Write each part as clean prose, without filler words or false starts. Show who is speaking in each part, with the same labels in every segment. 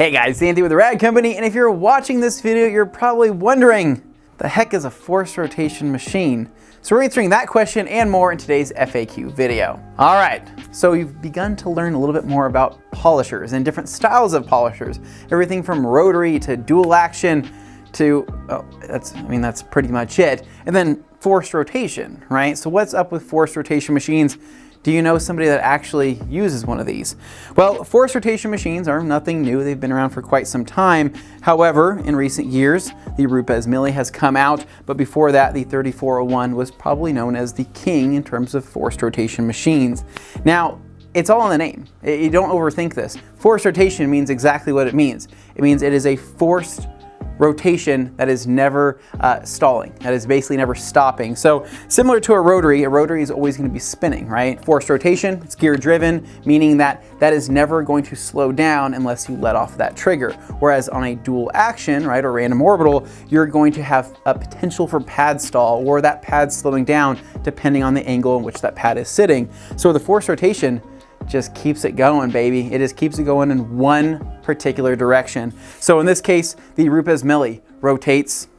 Speaker 1: Hey guys, Andy with the Rad Company, and if you're watching this video, you're probably wondering, the heck is a forced rotation machine? So we're answering that question and more in today's FAQ video. All right, so we've begun to learn a little bit more about polishers and different styles of polishers. Everything from rotary to dual action to, that's pretty much it. And then forced rotation, right? So what's up with forced rotation machines? Do you know somebody that actually uses one of these? Well, forced rotation machines are nothing new. They've been around for quite some time. However, in recent years, the Rupes Mille has come out, but before that, the 3401 was probably known as the king in terms of forced rotation machines. Now, it's all in the name. You don't overthink this. Forced rotation means exactly what it means. It means it is a forced rotation that is never stalling, that is basically never stopping. So similar to a rotary is always going to be spinning, right? Forced rotation, it's gear driven, meaning that that is never going to slow down unless you let off that trigger. Whereas on a dual action, right, or random orbital, you're going to have a potential for pad stall or that pad slowing down depending on the angle in which that pad is sitting. So the forced rotation just keeps it going, baby. It just keeps it going in one particular direction. So in this case, the Rupes Mille rotates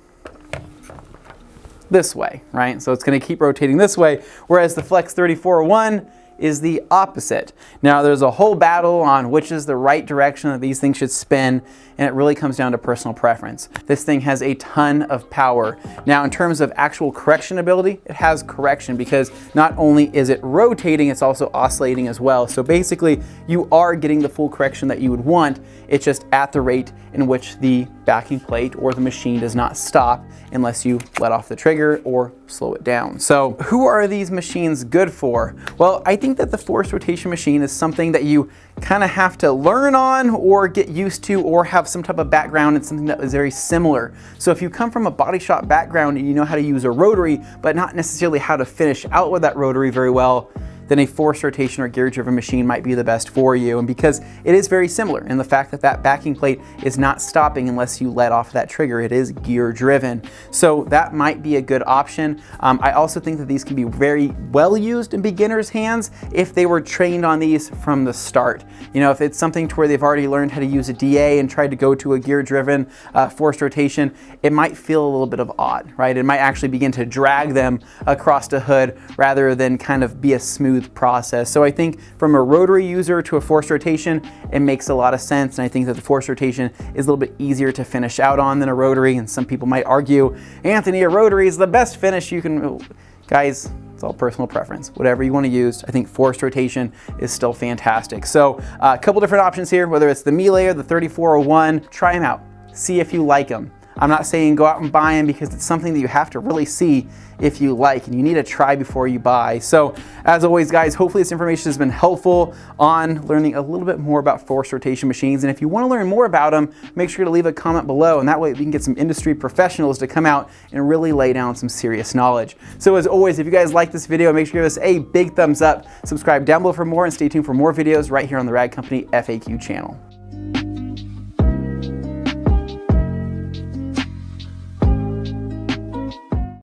Speaker 1: this way, right? So it's going to keep rotating this way, whereas the Flex 3401 is the opposite. Now there's a whole battle on which is the right direction that these things should spin, and it really comes down to personal preference. This thing has a ton of power. Now in terms of actual correction ability, it has correction because not only is it rotating, it's also oscillating as well. So basically you are getting the full correction that you would want. It's just at the rate in which the backing plate or the machine does not stop unless you let off the trigger or slow it down. So who are these machines good for? Well, I think that the forced rotation machine is something that you kind of have to learn on or get used to or have some type of background in something that is very similar. So if you come from a body shop background and you know how to use a rotary, but not necessarily how to finish out with that rotary very well, then a forced rotation or gear driven machine might be the best for you. And because it is very similar in the fact that that backing plate is not stopping unless you let off that trigger, it is gear driven. So that might be a good option. I also think that these can be very well used in beginners' hands if they were trained on these from the start. You know, if it's something to where they've already learned how to use a DA and tried to go to a gear driven forced rotation, it might feel a little bit of odd, right? It might actually begin to drag them across the hood rather than kind of be a smooth process. So I think from a rotary user to a forced rotation, it makes a lot of sense. And I think that the forced rotation is a little bit easier to finish out on than a rotary. And some people might argue, Anthony, a rotary is the best finish you can. Guys, it's all personal preference. Whatever you want to use, I think forced rotation is still fantastic. So a couple different options here, whether it's the Mille or the 3401, try them out. See if you like them. I'm not saying go out and buy them because it's something that you have to really see if you like, and you need to try before you buy. So as always, guys, hopefully this information has been helpful on learning a little bit more about forced rotation machines. And if you want to learn more about them, make sure to leave a comment below, and that way we can get some industry professionals to come out and really lay down some serious knowledge. So as always, if you guys like this video, make sure to give us a big thumbs up, subscribe down below for more, and stay tuned for more videos right here on the Rad Company FAQ channel.